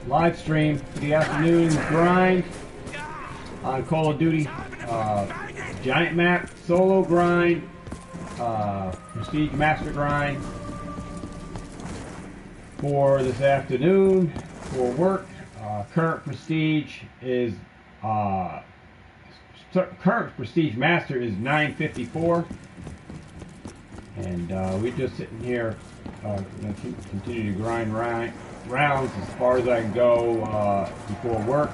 live stream for the afternoon grind on Call of Duty. Giant map, solo grind, Prestige Master grind for this afternoon for work. Current Prestige is current Prestige Master is 954, and we're just sitting here. Gonna continue to grind rounds as far as I can go before work.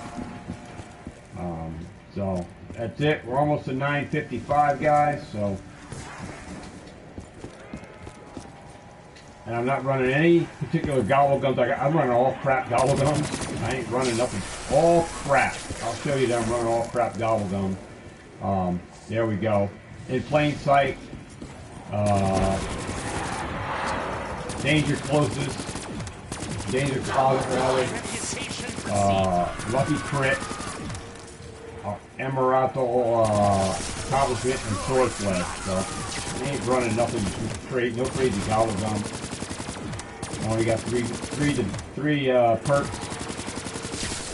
So that's it. We're almost to 955, guys. So, and I'm not running any particular gobble gums. I'm running all crap gobble gums. I ain't running nothing. All crap. I'll show you that I'm running all crap gobble gum. There we go. In plain sight. Danger closest. Danger closet rather. Lucky crit. Emerald accomplishment and sword flash. So I ain't running nothing crazy, no crazy gobble gum. Only got three perks.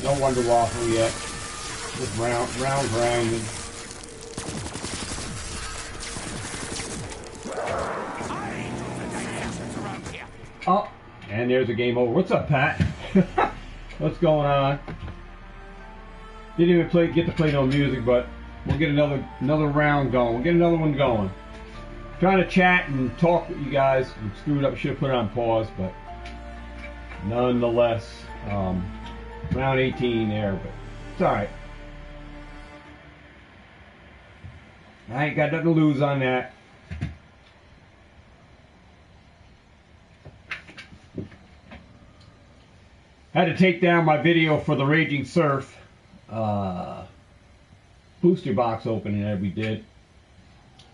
No Wonder Waffle yet. Just round grinding. Oh, and there's a game over. What's up, Pat? What's going on? Didn't even get to play no music, but we'll get another round going. We'll get another one going. Trying to chat and talk with you guys. I screwed up. Should have put it on pause, but nonetheless, round 18 there, but it's all right. I ain't got nothing to lose on that. Had to take down my video for the Raging Surf booster box opening that we did.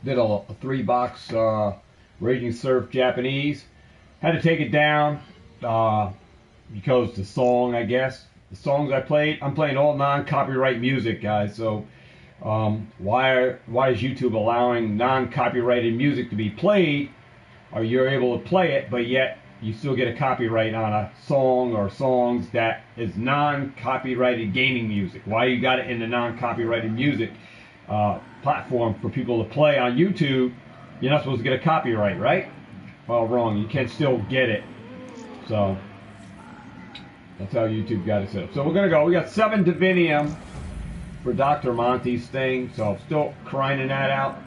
Did a 3-box Raging Surf Japanese. Had to take it down because the song, I guess. The songs I played, I'm playing all non-copyright music, guys. So why is YouTube allowing non-copyrighted music to be played, or you're able to play it, but yet you still get a copyright on a song or songs that is non-copyrighted gaming music? Why you got it in the non-copyrighted music platform for people to play on YouTube? You're not supposed to get a copyright, right? Well, wrong. You can still get it. So that's how YouTube got it set up. So we're gonna go. We got 7 Divinium for Dr. Monty's thing. So I'm still grinding that out.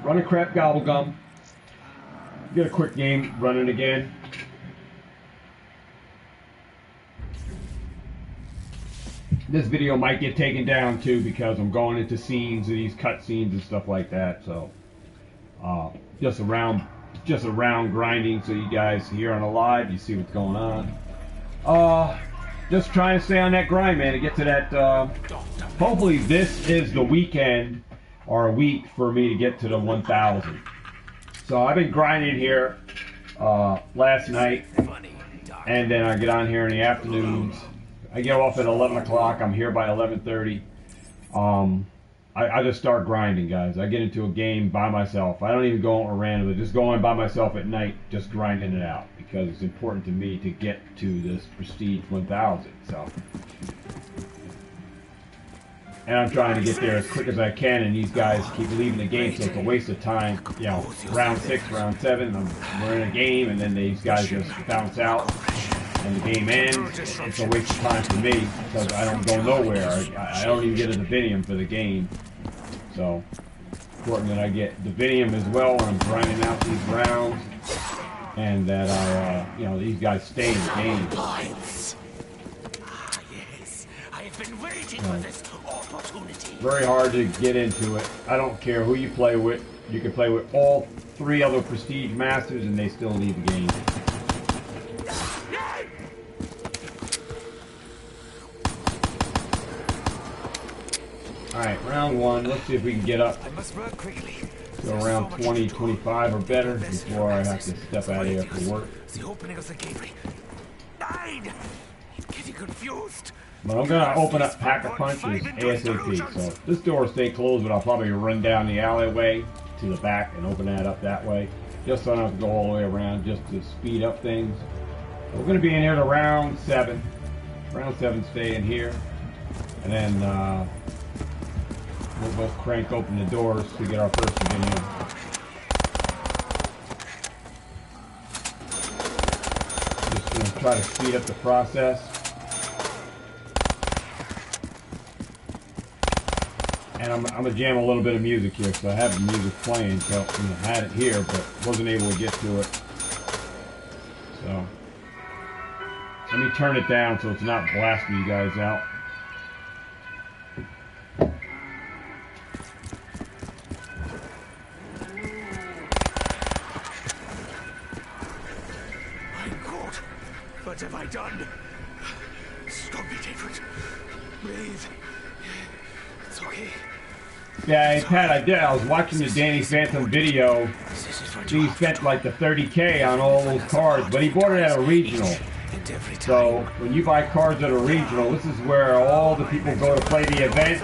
Running crap gobblegum. Get a quick game running again. This video might get taken down too because I'm going into scenes of these cut scenes and stuff like that. So just a round grinding, so you guys here on the live, you see what's going on. Just trying to stay on that grind, man, to get to that. Hopefully this is the weekend or a week for me to get to the 1,000. So I've been grinding here last night, and then I get on here in the afternoons. I get off at 11 o'clock. I'm here by 11:30. I just start grinding, guys. I get into a game by myself. I don't even go on randomly. Just go on by myself at night, just grinding it out, because it's important to me to get to this Prestige 1000. So. And I'm trying to get there as quick as I can, and these guys keep leaving the game, so it's a waste of time. You know, round 6, round 7, we're in a game, and then these guys just bounce out, and the game ends. It's a waste of time for me, because I don't go nowhere. I don't even get a Divinium for the game. So, important that I get Divinium as well when I'm grinding out these rounds, and that you know, these guys stay in the game. Yes, I have been waiting for this opportunity. Very hard to get into it. I don't care who you play with. You can play with all 3 other Prestige Masters and they still leave the game. Alright, round 1. Let's see if we can get up to around 20, 25 or better before I have to step out of here for work. The opening of the gateway. I'm getting confused. But I'm going to open up Pack-a-Punches ASAP. So this door will stay closed, but I'll probably run down the alleyway to the back and open that up that way. Just so I don't have to go all the way around, just to speed up things. So we're going to be in here to round 7. Round 7 stay in here. And then we'll both crank open the doors to get our first video. Just going to try to speed up the process. And I'm going to jam a little bit of music here, so I have the music playing, so I had it here, but wasn't able to get to it. So, let me turn it down so it's not blasting you guys out. I'm caught. What have I done? Stop me, David. Breathe. It's okay. Yeah, Pat, I did. I was watching the Danny Phantom video. He spent like the 30K on all those cards, but he bought it at a regional. So when you buy cards at a regional, this is where all the people go to play the events.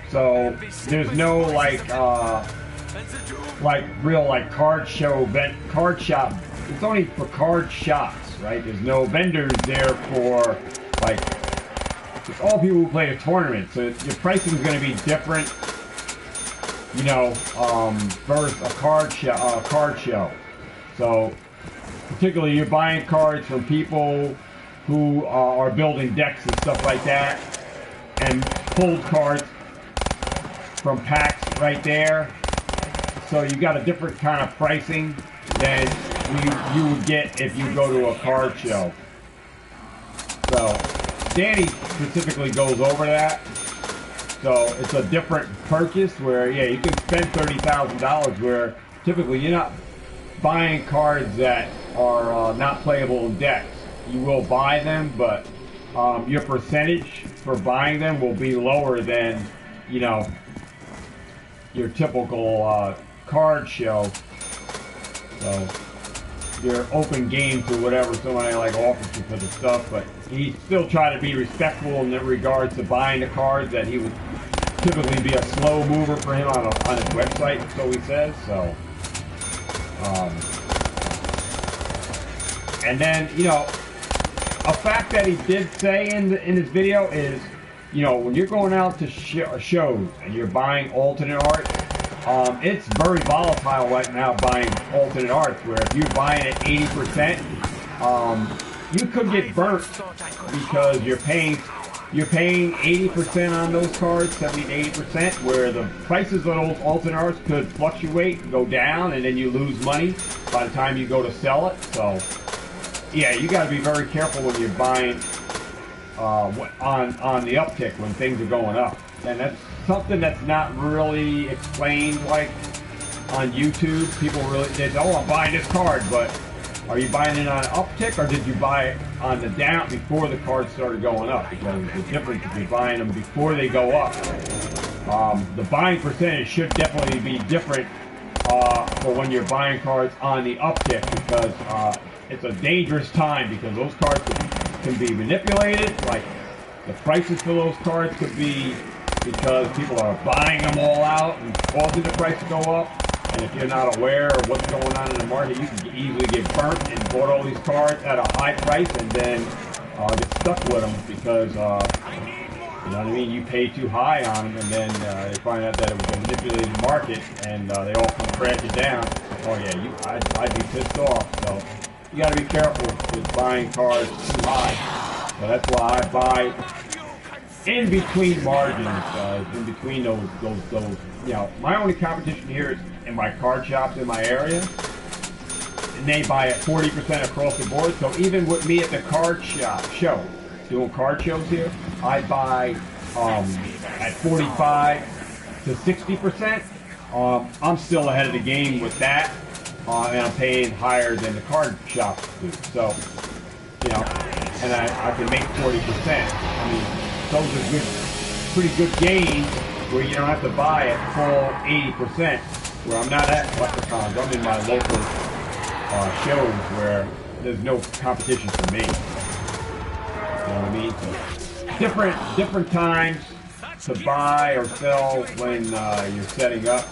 So there's no like real like card show event, card shop. It's only for card shops, right? There's no vendors there for like. It's all people who play a tournament, so your pricing is going to be different. You know, versus a card show. So, particularly, you're buying cards from people who are building decks and stuff like that, and pulled cards from packs right there. So you got a different kind of pricing than you would get if you go to a card show. So, Danny specifically goes over that. So it's a different purchase where, yeah, you can spend $30,000 where typically you're not buying cards that are not playable in decks. You will buy them, but your percentage for buying them will be lower than, you know, your typical card show. So you're open game to whatever somebody like offers you for the stuff, but he still try to be respectful in regards to buying the cards that he would typically be a slow mover for him on his website, so he says. So, and then, you know, a fact that he did say in his video is, you know, when you're going out to shows and you're buying alternate art, it's very volatile right now buying alternate art, where if you're buying at 80%, you could get burnt because you're paying 80% on those cards, 70 to 80%, where the prices of those alternate arts could fluctuate, go down, and then you lose money by the time you go to sell it. So, yeah, you got to be very careful when you're buying on the uptick when things are going up. And that's something that's not really explained like on YouTube. People really say, oh, I'm buying this card, but are you buying it on an uptick, or did you buy it on the down before the cards started going up? Because the difference if you're buying them before they go up. The buying percentage should definitely be different for when you're buying cards on the uptick, because it's a dangerous time, because those cards can be manipulated. Like, the prices for those cards could be because people are buying them all out and causing the price to go up. And if you're not aware of what's going on in the market, you can easily get burnt and bought all these cards at a high price and then get stuck with them because, you know what I mean, you pay too high on them, and then they find out that it was a manipulated market, and they all come crashing down. Oh yeah, I'd be pissed off. So you got to be careful with buying cards too high. So that's why I buy in between margins, in between those, you know, my only competition here is in my card shops in my area, and they buy at 40% across the board. So even with me at the card show, doing card shows here, I buy at 45 to 60%. I'm still ahead of the game with that, and I'm paying higher than the card shops do. So, you know, and I can make 40%. I mean, those are good, pretty good gains where you don't have to buy at full 80%. Where I'm not at Collecticons, I'm in my local shows where there's no competition for me. You know what I mean? So different times to buy or sell when you're setting up.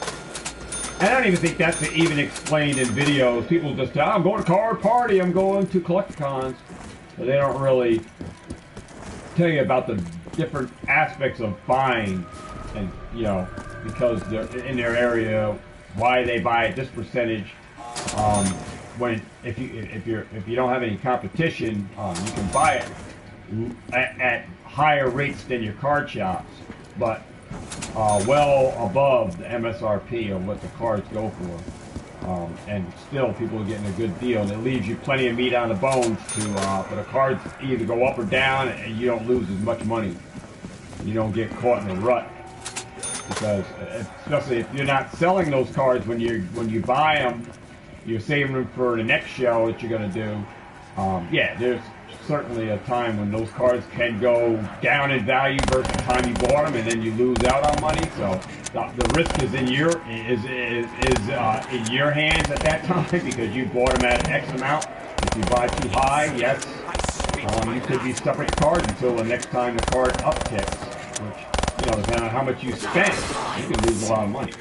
And I don't even think that's even explained in videos. People just tell, I'm going to card party, I'm going to Collecticons. But they don't really tell you about the different aspects of buying, and because they're in their area, why they buy at this percentage. When if you don't have any competition, you can buy it at higher rates than your card shops, but well above the MSRP of what the cards go for. And still, people are getting a good deal, and it leaves you plenty of meat on the bones for the cards either go up or down, and you don't lose as much money. You don't get caught in a rut, because especially if you're not selling those cards when you buy them, you're saving them for the next show that you're going to do. Yeah, there's certainly a time when those cards can go down in value versus the time you bought them, and then you lose out on money. So the risk is in your in your hands at that time, because you bought them at X amount. If you buy too high, yes, you could be stuck with the card until the next time the card upticks, which depending on how much you spend, you can lose a lot of money.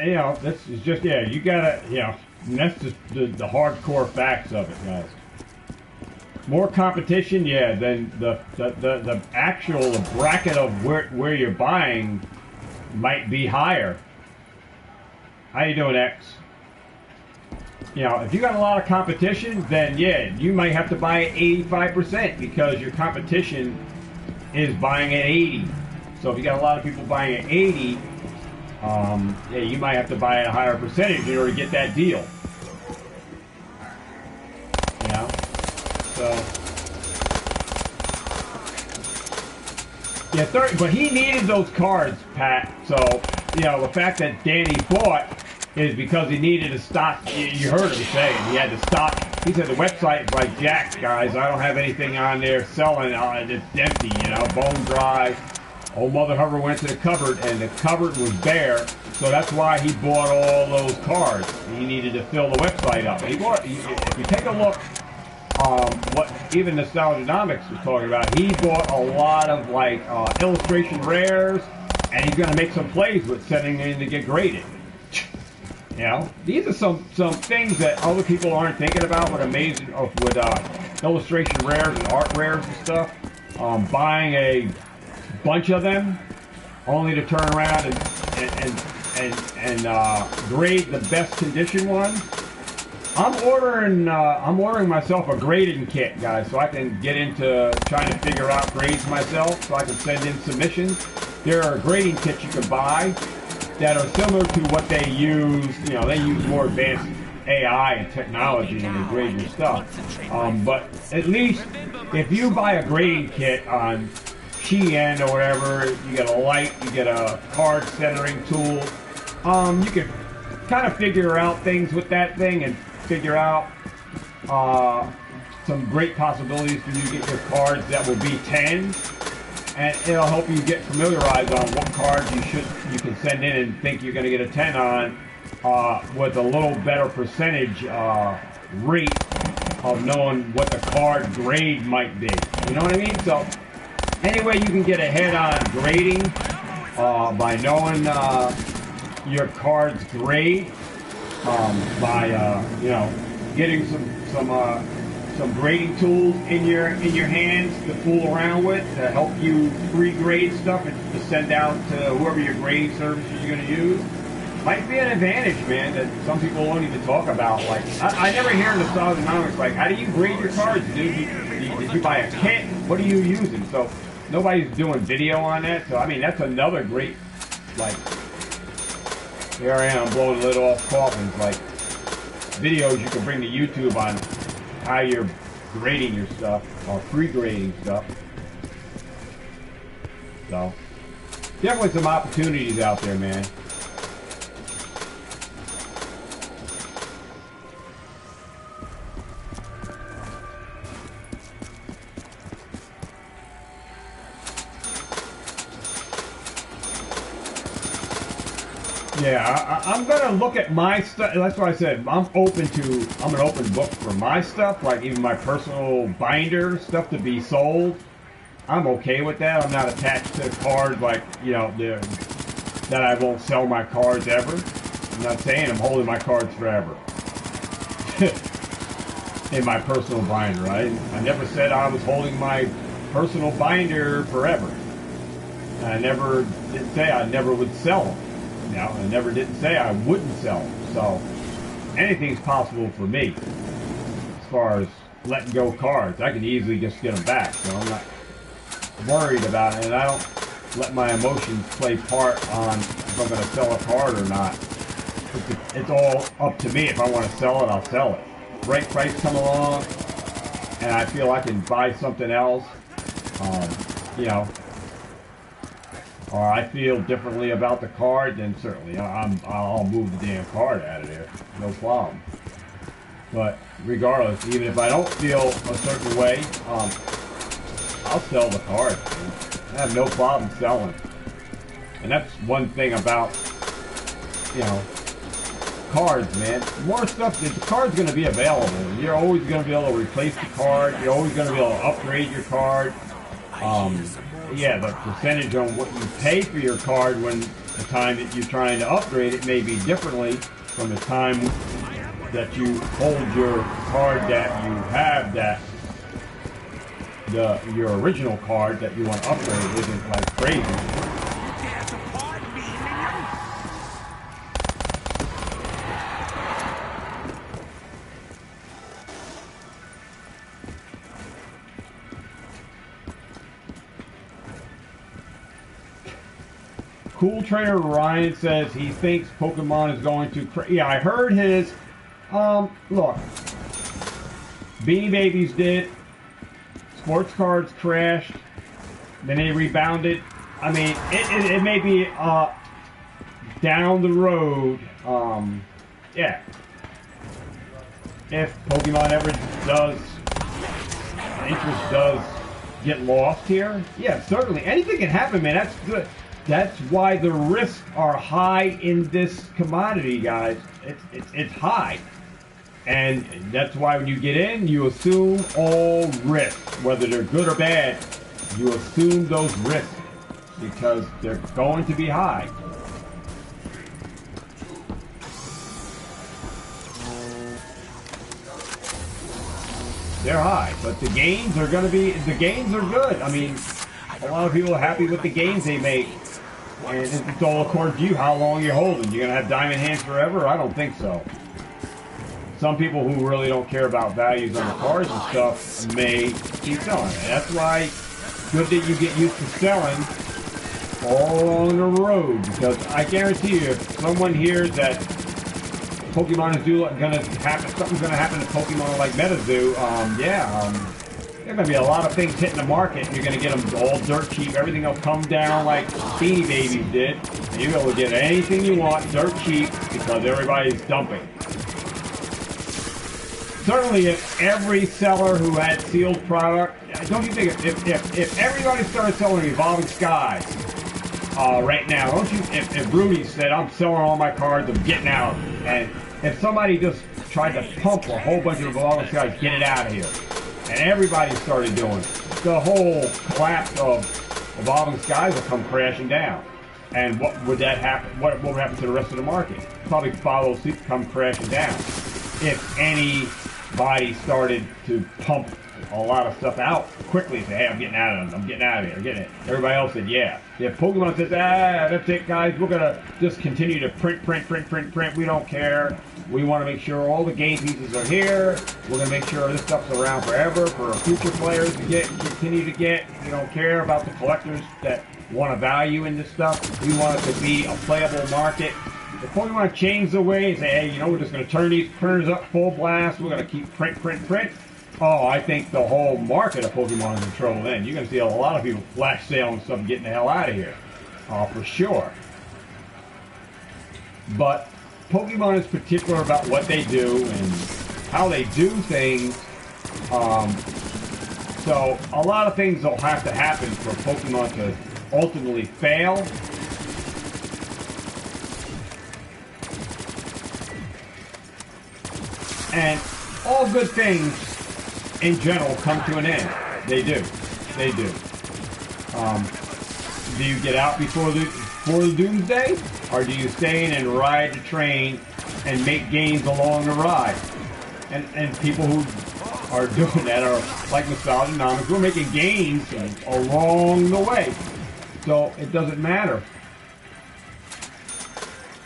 Yeah, this is just, you gotta, and that's just the hardcore facts of it, guys. More competition, then the actual bracket of where you're buying might be higher. How you doing, X? If you got a lot of competition, then you might have to buy at 85% because your competition is buying at 80. So if you got a lot of people buying at 80, you might have to buy at a higher percentage in order to get that deal. So 30, but he needed those cards, Pat. So the fact that Danny bought is because he needed to stock. You heard him say he had to stock. He said the website is like jacked, guys. I don't have anything on there selling. It's empty, bone dry. Old Mother Hover went to the cupboard, and the cupboard was bare, so that's why he bought all those cards. He needed to fill the website up. If you take a look, what even Nostalgianomics was talking about, he bought a lot of illustration rares, and he's going to make some plays with sending in to get graded. These are some things that other people aren't thinking about with illustration rares and art rares and stuff. Buying a bunch of them, only to turn around and grade the best condition ones. I'm ordering myself a grading kit, guys, so I can get into trying to figure out grades myself, so I can send in submissions. There are grading kits you can buy that are similar to what they use. They use more advanced AI and technology when they grade your stuff. But at least if you buy a grading kit on Shein or whatever, you get a light, you get a card centering tool. You can kind of figure out things with that thing and figure out some great possibilities for you to get your cards that will be 10, and it'll help you get familiarized on what cards you can send in and think you're going to get a 10 on with a little better percentage rate of knowing what the card grade might be. You know what I mean? So anyway, you can get ahead on grading by knowing your card's grade, by getting some some grading tools in your hands to fool around with to help you pre-grade stuff and to send out to whoever your grading services you're going to use. Might be an advantage, man, that some people won't even talk about. Like, I never hear in the Solid Anonymous, like, how do you grade your cards, dude? Did you buy a kit? What are you using? So nobody's doing video on that. So, I mean, that's another great, like, here I am blowing the lid off coffins, like, videos you can bring to YouTube on how you're grading your stuff or pre-grading stuff. So, definitely some opportunities out there, man. Yeah, I'm gonna look at my stuff. That's what I said. I'm an open book for my stuff, like even my personal binder stuff to be sold. I'm okay with that. I'm not attached to cards like, you know, that I won't sell my cards ever. I'm not saying I'm holding my cards forever in my personal binder, right? I never said I was holding my personal binder forever. And I never did say I never would sell them. Now, I never didn't say I wouldn't sell them. So anything's possible for me as far as letting go cards. I can easily just get them back, so I'm not worried about it, and I don't let my emotions play part on if I'm going to sell a card or not. It's all up to me. If I want to sell it, I'll sell it. Right price come along, and I feel I can buy something else, you know, or I feel differently about the card, then certainly I'll move the damn card out of there. No problem. But regardless, even if I don't feel a certain way, I'll sell the card. I have no problem selling. And that's one thing about, you know, cards, man. More stuff, the card's going to be available. You're always going to be able to replace the card. You're always going to be able to upgrade your card. Yeah, the percentage on what you pay for your card when the time that you're trying to upgrade it may be differently from the time that you hold your card that you have, that your original card that you want to upgrade isn't like crazy. Cool Trainer Ryan says he thinks Pokemon is going to yeah, I heard his look. Beanie Babies did. Sports cards crashed. Then they rebounded. I mean, it may be down the road. Yeah. If Pokemon ever does, interest does get lost here, yeah, certainly. Anything can happen, man. That's good. That's why the risks are high in this commodity, guys. It's high. And that's why when you get in, you assume all risks. Whether they're good or bad, you assume those risks because they're going to be high. They're high, but the gains are the gains are good. I mean, a lot of people are happy with the gains they make. And it's all according to you how long you're holding. You're going to have diamond hands forever? I don't think so. Some people who really don't care about values on the cards and stuff may keep selling. And that's why good that you get used to selling all along the road. Because I guarantee you, if someone hears that Pokemon is going to happen, something's going to happen to Pokemon like MetaZoo, there are going to be a lot of things hitting the market, and you're going to get them all dirt cheap. Everything will come down like Beanie Babies did. And you'll be able to get anything you want dirt cheap because everybody's dumping. Certainly, if every seller who had sealed product, don't you think if everybody started selling Evolving Skies right now, don't you? If Rudy said, "I'm selling all my cards, I'm getting out," and if somebody just tried to pump a whole bunch of Evolving Skies, get it out of here. And everybody started doing it. The whole collapse of Evolving Skies will come crashing down. And what would that happen? What would happen to the rest of the market? Probably follow suit, come crashing down. If any body started to pump a lot of stuff out quickly. Say, hey, I'm getting out of them. I'm getting out of here. I'm getting it. Everybody else said, yeah. If Pokemon says, that's it, guys. We're gonna just continue to print. We don't care. We want to make sure all the game pieces are here. We're gonna make sure this stuff's around forever for future players to continue to get. We don't care about the collectors that want a value in this stuff. We want it to be a playable market. If Pokemon change the way and say, hey, you know, we're just going to turn these printers up full blast, we're going to keep print. Oh, I think the whole market of Pokemon is in trouble then. You're going to see a lot of people flash sale and stuff getting the hell out of here. For sure. But Pokemon is particular about what they do and how they do things. So a lot of things will have to happen for Pokemon to ultimately fail. And all good things in general come to an end. They do. They do. Do you get out before the doomsday? Or do you stay in and ride the train and make gains along the ride? And people who are doing that are like Nostalgianomics. We're making gains along the way. So it doesn't matter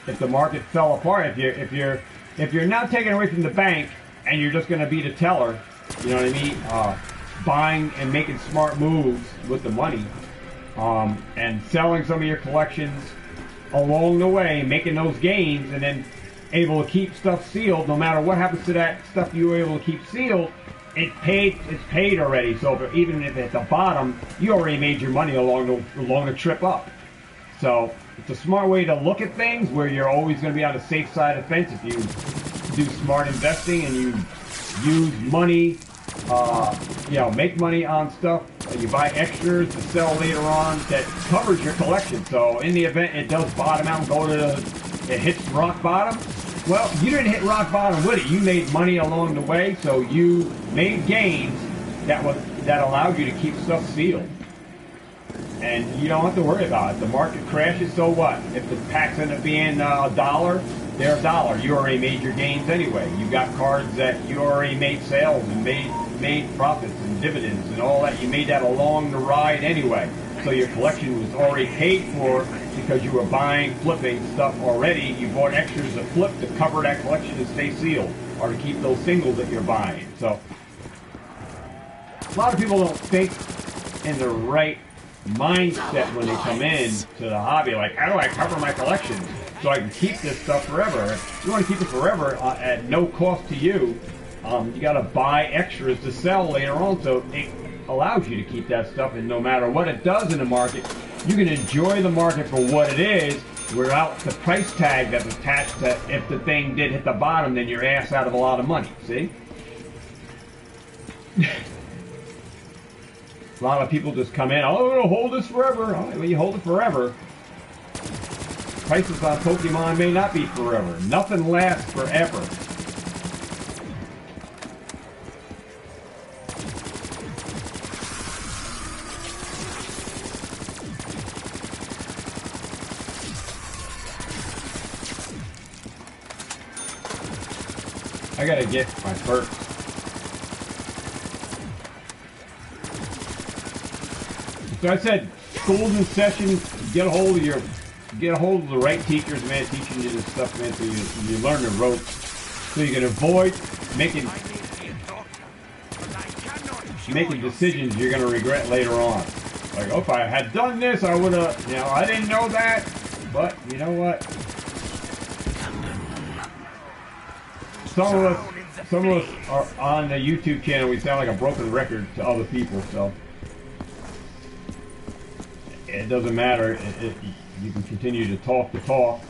if the market fell apart. If you're not taking away from the bank and you're just going to be the teller, you know what I mean? Buying and making smart moves with the money, and selling some of your collections along the way, making those gains, and then able to keep stuff sealed. No matter what happens to that stuff you were able to keep sealed, it's paid already. So even if at the bottom, you already made your money along the trip up. So it's a smart way to look at things where you're always going to be on the safe side of the fence if you do smart investing and you use money, make money on stuff. You buy extras to sell later on that covers your collection. So in the event it does bottom out and it hits rock bottom, well, you didn't hit rock bottom with it. You made money along the way, so you made gains that allowed you to keep stuff sealed. And you don't have to worry about it. The market crashes, so what? If the packs end up being $1, they're $1. You already made your gains anyway. You got cards that you already made sales and made profits and dividends and all that. You made that along the ride anyway. So your collection was already paid for because you were buying, flipping stuff already. You bought extras to flip to cover that collection to stay sealed or to keep those singles that you're buying. So a lot of people don't think in the right mindset when they come in to the hobby, like, how do I cover my collections so I can keep this stuff forever? If you want to keep it forever at no cost to you, you got to buy extras to sell later on, so it allows you to keep that stuff, and no matter what it does in the market, you can enjoy the market for what it is without the price tag that's attached to if the thing did hit the bottom, then your ass out of a lot of money. See? A lot of people just come in, oh, I'm going to hold this forever. All right, well, you hold it forever. Prices on Pokemon may not be forever. Nothing lasts forever. I gotta get my first. So I said, schools in session, get a hold of the right teachers, man, teaching you this stuff, man, so you learn the ropes, so you can avoid making decisions you're going to regret later on. Like, oh, if I had done this, I would have, I didn't know that, but you know what? Some of us are on the YouTube channel, we sound like a broken record to other people, so it doesn't matter. You can continue to talk,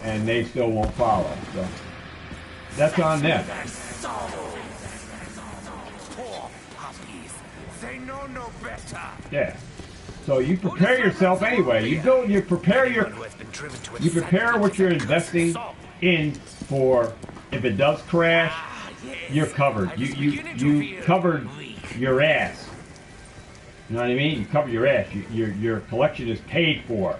and they still won't follow. So that's on them. They know no better. Yeah. So you prepare yourself anyway. You prepare what you're investing in for. If it does crash, you're covered. You covered your ass. You know what I mean? You cover your ass. Your collection is paid for.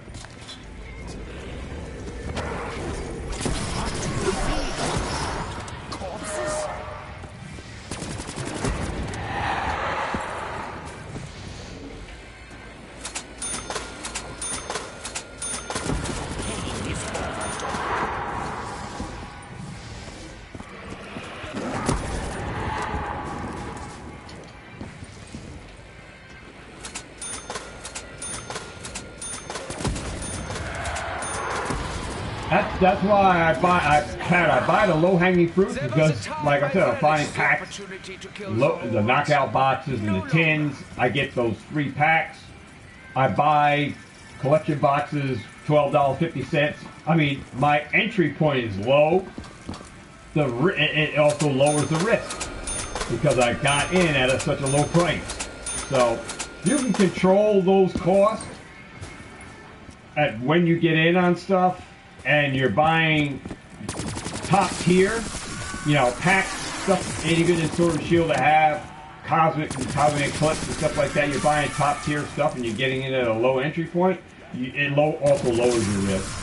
That's why I buy the low-hanging fruit because, like I said, I'm buying packs, the knockout boxes and the tins. I get those 3 packs. I buy collection boxes, $12.50. I mean, my entry point is low. It also lowers the risk because I got in at such a low price. So you can control those costs at when you get in on stuff, and you're buying top tier, you know, packs, stuff ain't good in Sword and Shield to have, cosmic Eclipse and stuff like that. You're buying top tier stuff and you're getting in at a low entry point. It also lowers your risk.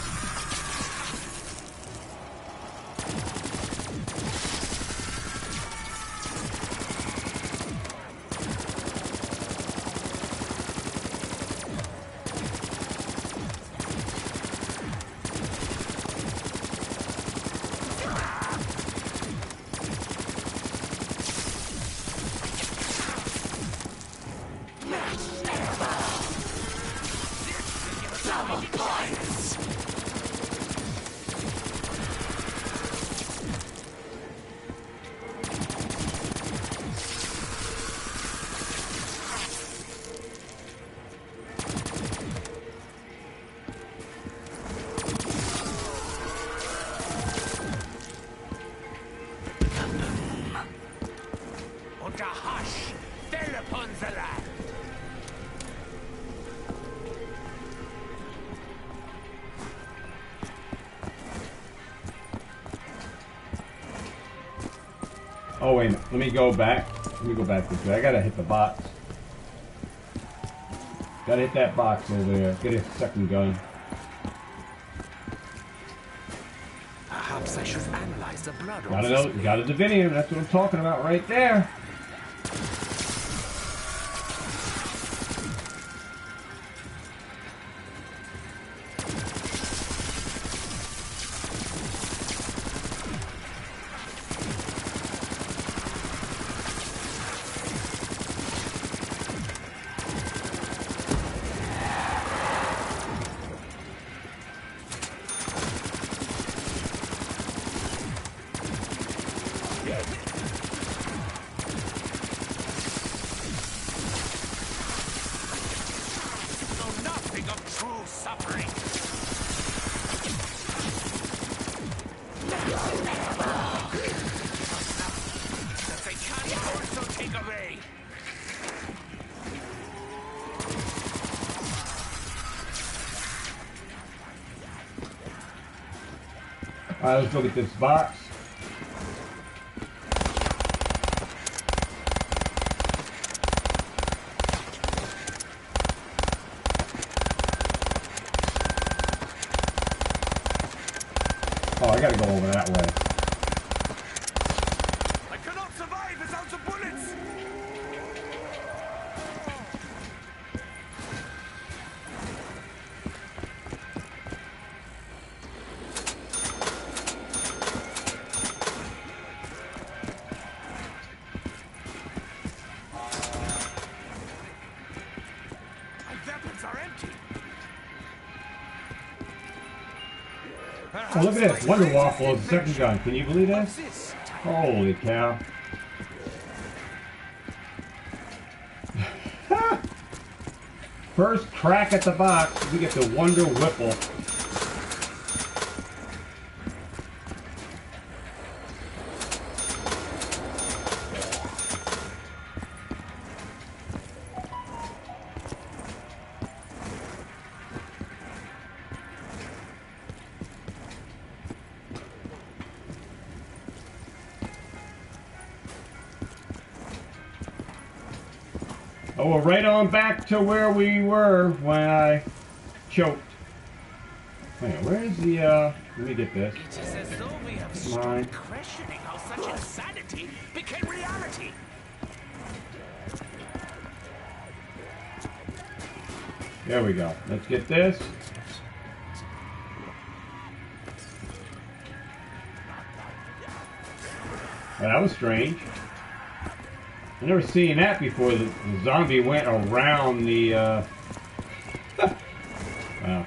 Oh wait a minute. Let me go back this way. I gotta hit the box. Gotta hit that box over there. Get a second gun. Perhaps I should analyze the blood. Got a Divinium. That's what I'm talking about right there. Alright, let's look at this box. Oh, I gotta go over that way. I cannot survive without the bullets! Oh, look at this. Wonder Waffle is the second gun. Can you believe that? Holy cow. First crack at the box, we get the Wonder Whipple. Oh, we're right on back to where we were when I choked. Wait, where's the, let me get this. It is as though we have stopped questioning how such insanity became reality. There we go. Let's get this. Well, that was strange. I never seen that before. The zombie went around the, wow.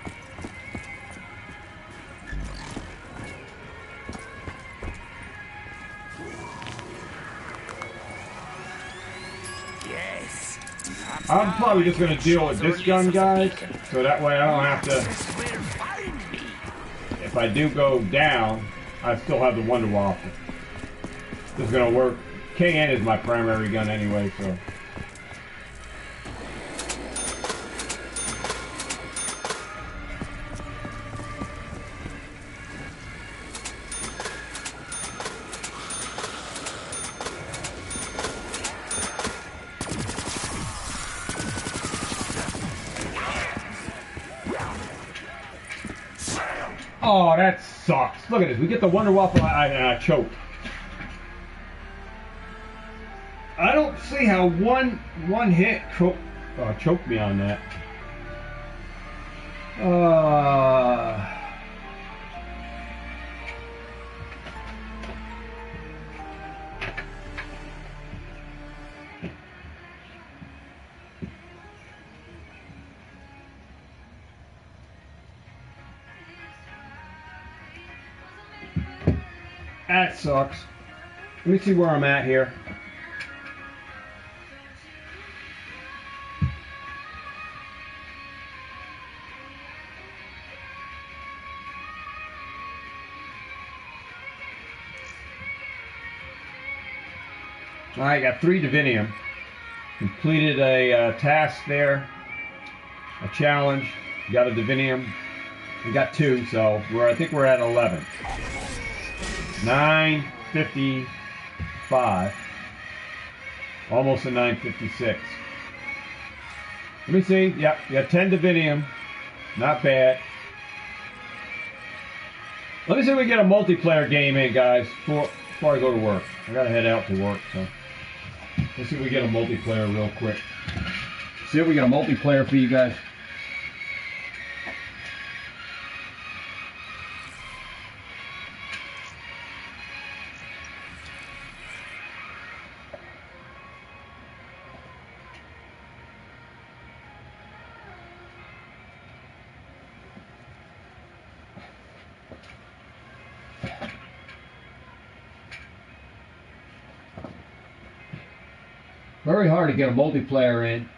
I'm probably just going to deal with this gun, guys, so that way I don't have to, if I do go down, I still have the Wonder Waffle. This is going to work. KN is my primary gun anyway, so. Oh, that sucks. Look at this. We get the Wonder Waffle and I choked. I don't see how one hit choked me on that. That sucks. Let me see where I'm at here. Alright, got 3 Divinium. Completed a task there. A challenge. Got a Divinium. We got 2, so I think we're at 11. 955. Almost a 956. Let me see. Yep, you got 10 Divinium. Not bad. Let me see if we get a multiplayer game in, guys, before I go to work. I gotta head out to work, so let's see if we get a multiplayer real quick. See if we get a multiplayer for you guys. Very hard to get a multiplayer in.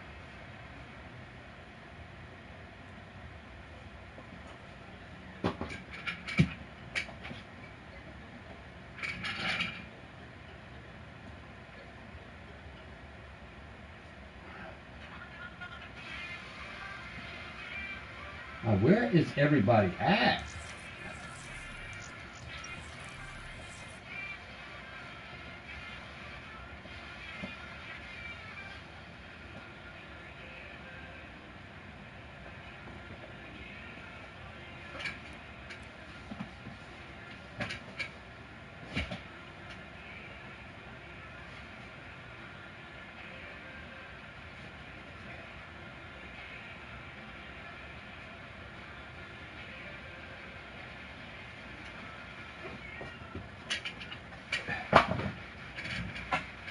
Now, where is everybody at?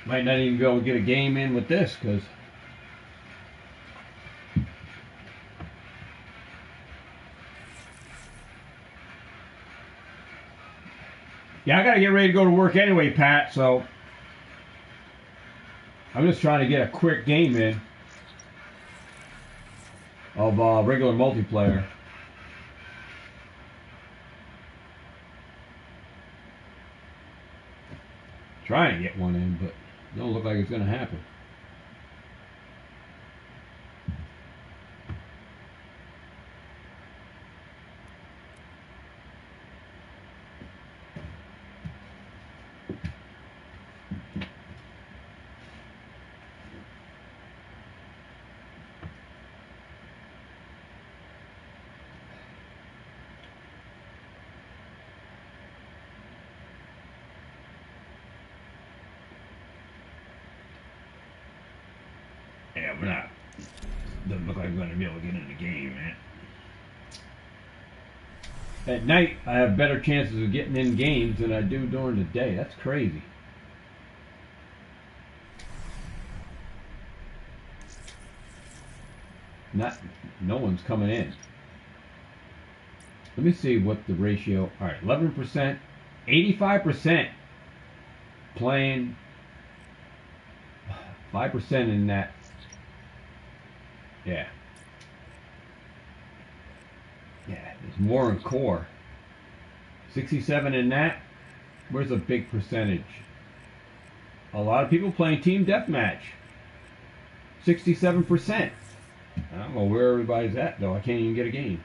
Might not even be able to get a game in with this, because yeah, I gotta get ready to go to work anyway, Pat, so I'm just trying to get a quick game in of regular multiplayer. Trying to get one in, but it don't look like it's gonna happen. Yeah, we're not. Doesn't look like we're going to be able to get in the game, man. At night, I have better chances of getting in games than I do during the day. That's crazy. No one's coming in. Let me see what the ratio. All right, 11%, 85% playing, 5% in that Yeah. Yeah, there's more in core. 67 in that. Where's a big percentage? A lot of people playing Team Deathmatch. 67%. I don't know where everybody's at, though. I can't even get a game.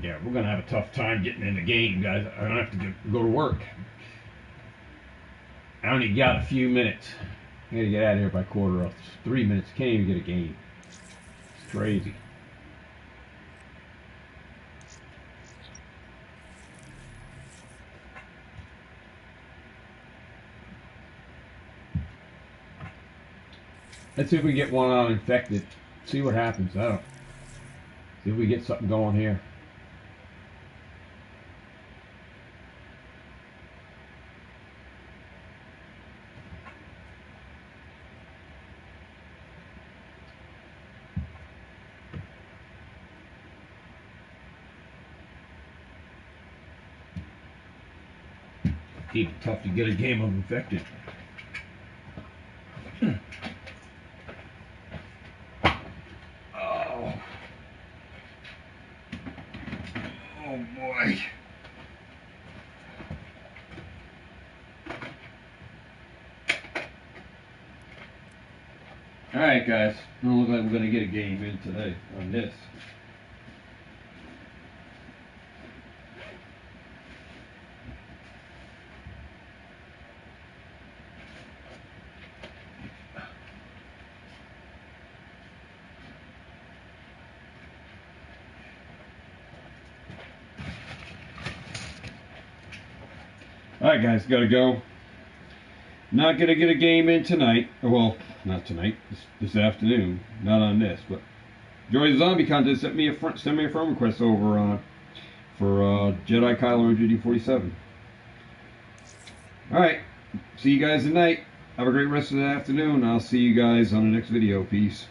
Yeah, we're gonna have a tough time getting in the game, guys. I don't have to go to work. I only got a few minutes. I gotta get out of here by 3 minutes. Can't even get a game. It's crazy. Let's see if we get one on infected. See what happens. I don't. See if we get something going here. Even tough to get a game of infected. Oh. Oh boy. Alright guys, it don't look like we're gonna get a game in today on this. Alright guys, gotta go. Not gonna get a game in tonight. Well, not tonight. This afternoon. Not on this, but enjoy the zombie contest. Send me a friend request over for Jedi Kylo Ren GD47. Alright. See you guys tonight. Have a great rest of the afternoon. I'll see you guys on the next video. Peace.